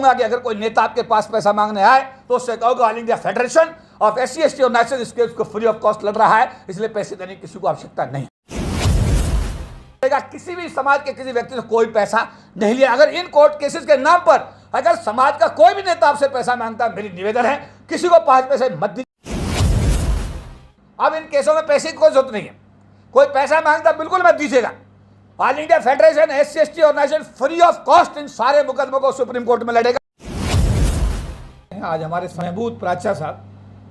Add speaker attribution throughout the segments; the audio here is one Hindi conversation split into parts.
Speaker 1: कहूंगा कि अगर कोई नेता आपके पास पैसा मांगने आए तो उससे कहोगे all India federation of SC/ST और नेशनल स्केल्स को फ्री ऑफ कॉस्ट लड़ रहा है, इसलिए पैसे देने की किसी को आवश्यकता नहीं। किसी भी समाज के किसी व्यक्ति से कोई पैसा नहीं लिया। अगर इन कोर्ट केसेस के नाम पर अगर समाज का कोई भी नेता आपसे पैसा मांगता है, मेरी निवेदन है किसी को 5 पैसे मत दीजिए। अब इन केसों में पैसे की कोई जरूरत नहीं है, कोई पैसा मांगता बिल्कुल मत दीजिएगा। ऑल इंडिया फेडरेशन SC/ST और नेशनल फ्री ऑफ कॉस्ट इन सारे मुकदमों को सुप्रीम कोर्ट में लड़ेगा। आज हमारे महबूब प्राचा साहब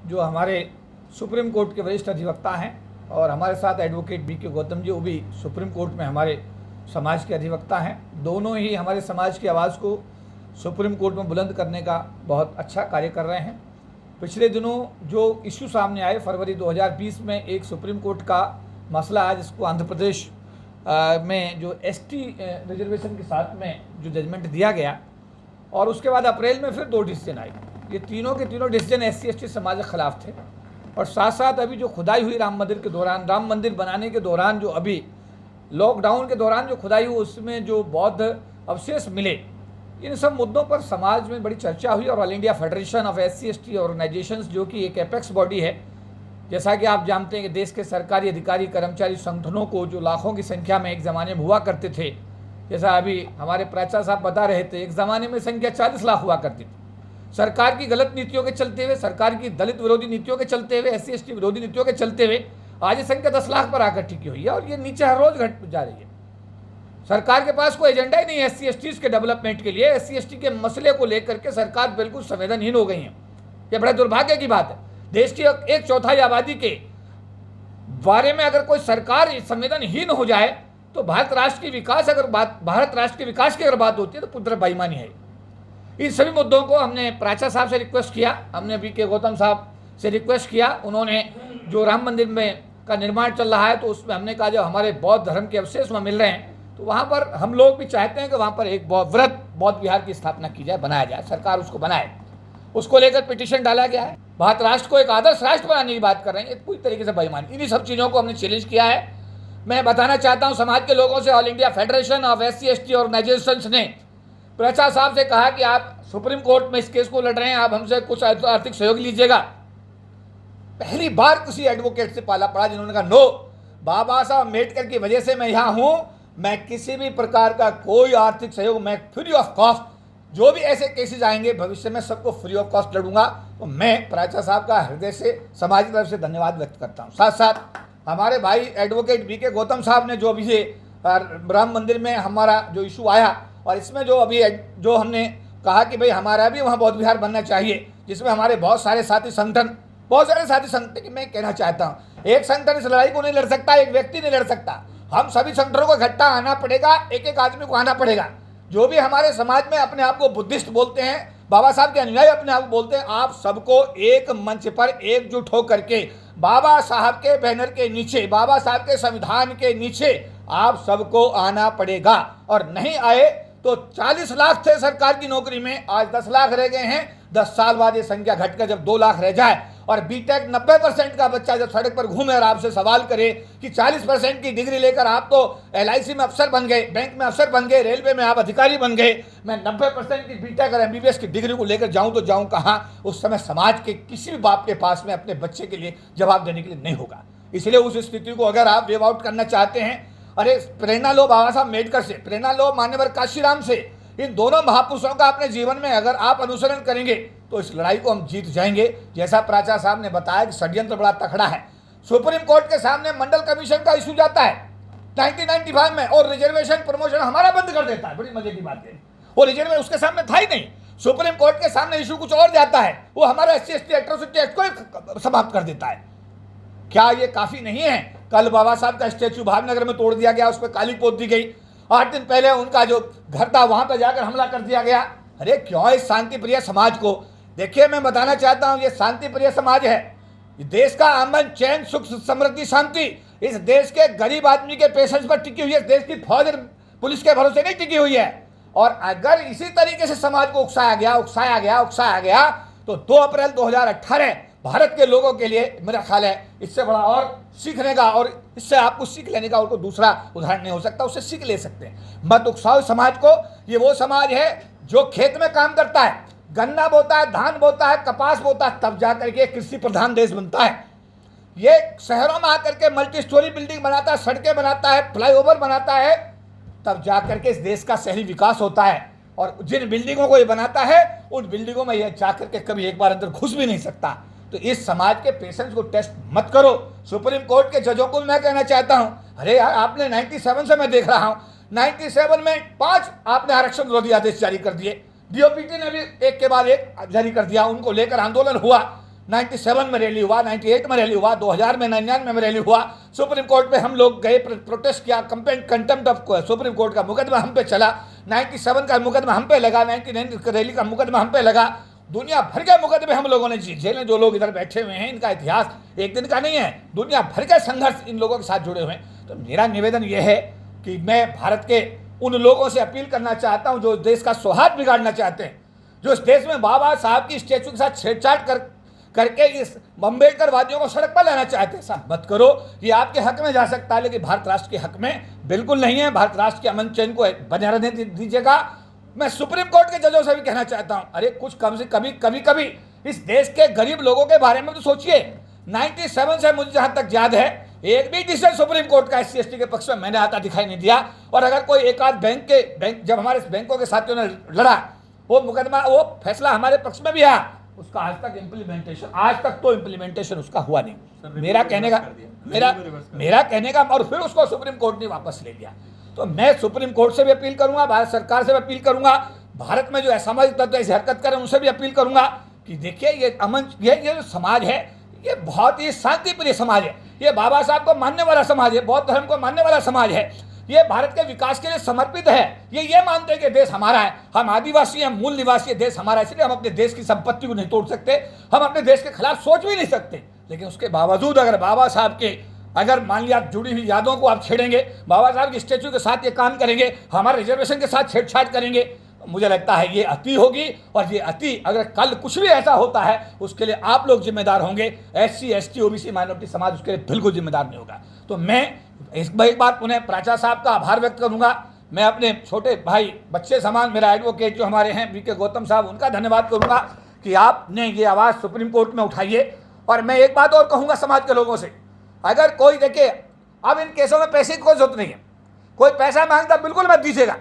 Speaker 1: जो हमारे सुप्रीम कोर्ट के वरिष्ठ अधिवक्ता हैं और हमारे साथ एडवोकेट BK गौतम जी, वो भी सुप्रीम कोर्ट में हमारे समाज के अधिवक्ता हैं। दोनों ही हमारे समाज की आवाज़ को सुप्रीम कोर्ट में बुलंद करने का बहुत अच्छा कार्य कर रहे हैं। पिछले दिनों जो इशू सामने आए फरवरी 2020 में एक सुप्रीम कोर्ट का मसला है जिसको आंध्र प्रदेश में जो ST रिजर्वेशन के साथ में जो जजमेंट दिया गया और उसके बाद अप्रैल में फिर 2 डिसीजन आए। ये तीनों के तीनों डिसीजन SC/ST समाज के खिलाफ थे और साथ साथ अभी जो खुदाई हुई राम मंदिर के दौरान, राम मंदिर बनाने के दौरान, जो अभी लॉकडाउन के दौरान जो खुदाई हुई उसमें जो बौद्ध अवशेष मिले, इन सब मुद्दों पर समाज में बड़ी चर्चा हुई और all India federation of SC/ST organisations जो कि एक एपेक्स बॉडी है, जैसा कि आप जानते हैं कि देश के सरकारी अधिकारी कर्मचारी संगठनों को जो लाखों की संख्या में एक ज़माने में हुआ करते थे, जैसा अभी हमारे प्राचा साहब बता रहे थे, एक ज़माने में संख्या 40 लाख हुआ करती थी। सरकार की गलत नीतियों के चलते हुए, सरकार की दलित विरोधी नीतियों के चलते हुए, SC/ST विरोधी नीतियों के चलते हुए आज ये संख्या 10 लाख पर आकर टिकी हुई है और ये नीचे हर रोज घट जा रही है। सरकार के पास कोई एजेंडा ही नहीं है SC/ST के डेवलपमेंट के लिए। SC/ST के मसले को लेकर के सरकार बिल्कुल संवेदनहीन हो गई है। ये बड़ा दुर्भाग्य की बात है। देश की 1/4 आबादी के बारे में अगर कोई सरकार संवेदनहीन हो जाए तो भारत राष्ट्र की विकास की अगर बात होती है तो पूरी तरह बेईमानी है। इन सभी मुद्दों को हमने प्राचा साहब से रिक्वेस्ट किया, हमने BK गौतम साहब से रिक्वेस्ट किया। उन्होंने जो राम मंदिर में का निर्माण चल रहा है तो उसमें हमने कहा जब हमारे बौद्ध धर्म के अवशेष वहाँ मिल रहे हैं तो वहाँ पर हम लोग भी चाहते हैं कि वहाँ पर एक वृहद बौद्ध विहार की स्थापना की जाए, बनाया जाए, सरकार उसको बनाए। उसको लेकर पिटीशन डाला गया है। भारत राष्ट्र को एक आदर्श राष्ट्र बनाने की बात कर रहे हैं, पूरी तरीके से बेईमानी। इन्हीं सब चीज़ों को हमने चैलेंज किया है। मैं बताना चाहता हूँ समाज के लोगों से, all India federation of SC/ST organisations ने प्राचा साहब से कहा कि आप सुप्रीम कोर्ट में इस केस को लड़ रहे हैं, आप हमसे कुछ आर्थिक सहयोग लीजिएगा। पहली बार किसी एडवोकेट से पाला पड़ा जिन्होंने कहा नो, बाबा साहब अम्बेडकर की वजह से मैं यहाँ हूँ, मैं किसी भी प्रकार का कोई आर्थिक सहयोग, मैं फ्री ऑफ कॉस्ट, जो भी ऐसे केसेस आएंगे भविष्य में सबको फ्री ऑफ कॉस्ट लड़ूंगा। तो मैं प्राचा साहब का हृदय से, समाज की तरफ से धन्यवाद व्यक्त करता हूँ। साथ साथ हमारे भाई एडवोकेट BK गौतम साहब ने जो अभी ये राम मंदिर में हमारा जो इशू आया और इसमें जो अभी जो हमने कहा कि भाई हमारा भी वहाँ बौद्ध विहार बनना चाहिए, जिसमें हमारे बहुत सारे साथी संगठन कि मैं कहना चाहता हूँ एक संगठन इस लड़ाई को नहीं लड़ सकता, एक व्यक्ति नहीं लड़ सकता। हम सभी संगठनों को इकट्ठा आना पड़ेगा, एक एक आदमी को आना पड़ेगा। जो भी हमारे समाज में अपने आप को बुद्धिस्ट बोलते हैं, बाबा साहब के अनुयायी अपने आप को बोलते हैं, आप सबको एक मंच पर एकजुट होकर के बाबा साहब के बैनर के नीचे, बाबा साहब के संविधान के नीचे आप सबको आना पड़ेगा। और नहीं आए तो 40 लाख थे सरकार की नौकरी में, आज 10 लाख रह गए हैं। 10 साल बाद ये संख्या घटकर जब 2 लाख रह जाए और BTech 90% का बच्चा जब सड़क पर घूमे और आपसे सवाल करे कि 40% की डिग्री लेकर आप तो LIC में अफसर बन गए, बैंक में अफसर बन गए, रेलवे में आप अधिकारी बन गए, मैं 90% की BTech और MBBS की डिग्री को लेकर जाऊं तो जाऊं कहाँ? उस समय समाज के किसी भी बाप के पास में अपने बच्चे के लिए जवाब देने के लिए नहीं होगा। इसलिए उस स्थिति को अगर आप वेव आउट करना चाहते हैं, अरे प्रेरणा लो बाबा साहब अम्बेडकर से, प्रेरणा लो मान्यवर काशीराम से। इन दोनों महापुरुषों का अपने जीवन में अगर आप अनुसरण करेंगे तो इस लड़ाई को हम जीत जाएंगे। जैसा प्राचा साहब ने बताया कि षड्यंत्र बड़ा तखड़ा है। सुप्रीम कोर्ट के सामने मंडल कमीशन का इशू जाता है 1995 में और रिजर्वेशन प्रमोशन हमारा बंद कर देता है। बड़ी मजे की बात है, वो रिजर्वेशन उसके सामने था ही नहीं। सुप्रीम कोर्ट के सामने इशू कुछ और जाता है, वो हमारा SC/ST एट्रोसिटी एक्ट को समाप्त कर देता है। क्या ये काफी नहीं है? कल बाबा साहब का स्टैचू भावनगर में तोड़ दिया गया, उस पर काली पोत दी गई। 8 दिन पहले उनका जो घर था वहां पर जाकर हमला कर दिया गया। अरे क्यों इस शांति प्रिय समाज को? देखिए मैं बताना चाहता हूं, ये शांति प्रिय समाज है। देश का अमन, चैन, सुख, समृद्धि, शांति इस देश के गरीब आदमी के पेशेंस पर टिकी हुई है। देश की फौज पुलिस के भरोसे नहीं टिकी हुई है। और अगर इसी तरीके से समाज को उकसाया गया तो 2 अप्रैल 2018 भारत के लोगों के लिए मेरा ख्याल है इससे बड़ा और सीखने का, और इससे आपको सीख लेने का और कोई दूसरा उदाहरण नहीं हो सकता। उससे सीख ले सकते हैं। मत उकसाओ समाज को। ये वो समाज है जो खेत में काम करता है, गन्ना बोता है, धान बोता है, कपास बोता है, तब जाकर के कृषि प्रधान देश बनता है। ये शहरों में आकर के मल्टी स्टोरी बिल्डिंग बनाता है, सड़कें बनाता है, फ्लाईओवर बनाता है, तब जाकर के इस देश का शहरी विकास होता है। और जिन बिल्डिंगों को ये बनाता है, उन बिल्डिंगों में ये जाकर के कभी एक बार अंदर घुस भी नहीं सकता। तो इस समाज के पेशेंस को टेस्ट मत करो। सुप्रीम कोर्ट के जजों को मैं कहना चाहता हूं, अरे यार आपने 97 से मैं देख रहा हूं, 97 में 5 आपने आरक्षण विरोधी आदेश जारी कर दिए, डीओपीटी ने भी एक के बाद एक जारी कर दिया, उनको लेकर आंदोलन हुआ। 97 में रैली हुआ, 98 में रैली हुआ, 2000 में 99 में रैली हुआ। सुप्रीम कोर्ट में हम लोग गए, प्रोटेस्ट किया, कंटेम्प्ट ऑफ सुप्रीम कोर्ट का मुकदमा हम पे चला, 97 का मुकदमा हम पे लगा, 99 रैली का मुकदमा हम पे लगा। दुनिया भर के मुकदमे हम लोगों ने जेलें, जो लोग इधर बैठे हुए हैं, इनका इतिहास एक दिन का नहीं है, दुनिया भर के संघर्ष इन लोगों के साथ जुड़े हुए हैं। तो मेरा निवेदन यह है कि मैं भारत के उन लोगों से अपील करना चाहता हूं जो देश का सौहार्द बिगाड़ना चाहते हैं, जो इस देश में बाबा साहब की स्टैचू के साथ छेड़छाड़ करके इस अम्बेडकर वादियों को सड़क पर लाना चाहते हैं। ऐसा मत करो। ये आपके हक में जा सकता है, लेकिन भारत राष्ट्र के हक में बिल्कुल नहीं है। भारत राष्ट्र के अमन चैन को बने रहने दीजिएगा। मैं सुप्रीम कोर्ट के जजों से भी कहना चाहता हूं, अरे कुछ कम से कभी इस देश के गरीब लोगों के बारे में तो सोचिए। 97 से मुझे जहां तक याद है, एक भी डिसीजन सुप्रीम कोर्ट का SC ST के पक्ष में मैंने आता दिखाई नहीं दिया। और अगर कोई एक आध बैंक जब हमारे बैंकों के साथियों ने लड़ा, वो मुकदमा, वो फैसला हमारे पक्ष में भी आया, उसका आज तक इम्प्लीमेंटेशन उसका हुआ नहीं। मेरा कहने का और फिर उसको सुप्रीम कोर्ट ने वापस ले लिया। तो मैं सुप्रीम कोर्ट से भी अपील करूंगा, भारत सरकार से भी अपील करूंगा, भारत में जो असामाजिक तत्व ऐसी हरकत करें उनसे भी अपील करूंगा कि देखिए ये जो समाज है, ये बहुत ही शांतिप्रिय समाज है, ये बाबा साहब को मानने वाला समाज है, बौद्ध धर्म को मानने वाला समाज है, ये भारत के विकास के लिए समर्पित है। ये मानते हैं कि देश हमारा है, हम आदिवासी हैं, मूल निवासी है, देश हमारा है, इसलिए हम अपने देश की संपत्ति को नहीं तोड़ सकते, हम अपने देश के खिलाफ सोच भी नहीं सकते। लेकिन उसके बावजूद अगर बाबा साहब के मान लिया जुड़ी हुई यादों को आप छेड़ेंगे, बाबा साहब के स्टैचू के साथ ये काम करेंगे, हमारे रिजर्वेशन के साथ छेड़छाड़ करेंगे, मुझे लगता है ये अति होगी। और ये अति अगर कल कुछ भी ऐसा होता है, उसके लिए आप लोग जिम्मेदार होंगे। SC ST OBC माइनॉरिटी समाज उसके लिए बिल्कुल जिम्मेदार नहीं होगा। तो मैं एक बार पुनः प्राचा साहब का आभार व्यक्त करूंगा। मैं अपने छोटे भाई, बच्चे समान मेरा एडवोकेट जो हमारे हैं VK गौतम साहब, उनका धन्यवाद करूंगा कि आपने ये आवाज़ सुप्रीम कोर्ट में उठाई है। और मैं एक बात और कहूँगा समाज के लोगों से, अगर कोई देखिए, अब इन केसों में पैसे की कोई जरूरत नहीं है, कोई पैसा मांगता बिल्कुल मत दीजिएगा।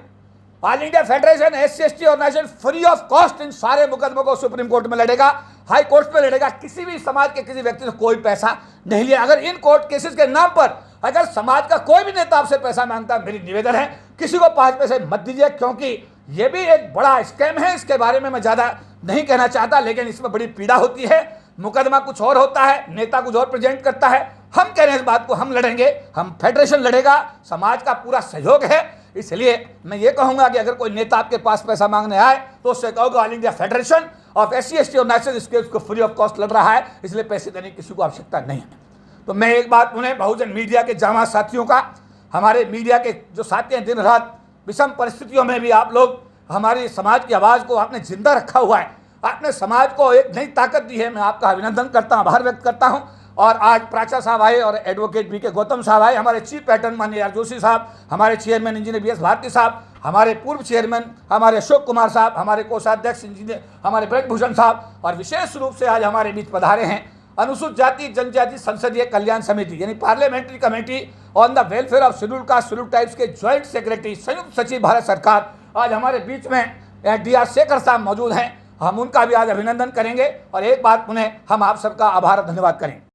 Speaker 1: All India federation SC ST organization free of cost इन सारे मुकदमों को सुप्रीम कोर्ट में लड़ेगा, हाई कोर्ट में लड़ेगा। किसी भी समाज के किसी व्यक्ति से कोई पैसा नहीं लिया। अगर इन कोर्ट केसेस के नाम पर अगर समाज का कोई भी नेता आपसे पैसा मांगता है, मेरी निवेदन है किसी को 5 पैसे मत दीजिए, क्योंकि ये भी एक बड़ा स्कैम है। इसके बारे में मैं ज़्यादा नहीं कहना चाहता, लेकिन इसमें बड़ी पीड़ा होती है। मुकदमा कुछ और होता है, नेता कुछ और प्रेजेंट करता है। हम कह रहे हैं इस बात को हम लड़ेंगे, हम फेडरेशन लड़ेगा, समाज का पूरा सहयोग है। इसलिए मैं ये कहूँगा कि अगर कोई नेता आपके पास पैसा मांगने आए तो उससे कहोगे all India federation of SC ST organization इसके उसको फ्री ऑफ कॉस्ट लड़ रहा है, इसलिए पैसे देने की किसी को आवश्यकता नहीं है। तो मैं एक बात उन्हें बहुजन मीडिया के जामा साथियों का, हमारे मीडिया के जो साथी हैं, दिन रात विषम परिस्थितियों में भी आप लोग हमारी समाज की आवाज़ को आपने जिंदा रखा हुआ है, आपने समाज को एक नई ताकत दी है। मैं आपका अभिनंदन करता हूँ, आभार व्यक्त करता हूँ। और आज प्राचा साहब आए और एडवोकेट VK गौतम साहब आए, हमारे चीफ पैटर्न माननीय AR जोशी साहब, हमारे चेयरमैन इंजीनियर BS भारती साहब, हमारे पूर्व चेयरमैन हमारे अशोक कुमार साहब, हमारे कोषाध्यक्ष इंजीनियर हमारे ब्रजभूषण साहब, और विशेष रूप से आज हमारे बीच पधारे हैं अनुसूचित जाति जनजाति संसदीय कल्याण समिति यानी parliamentary committee on the welfare of schedule caste schedule tribes के ज्वाइंट सेक्रेटरी संयुक्त सचिव भारत सरकार, आज हमारे बीच में DR शेखर साहब मौजूद हैं। हम उनका भी आज अभिनंदन करेंगे और एक बात उन्हें हम आप सबका आभार धन्यवाद करें।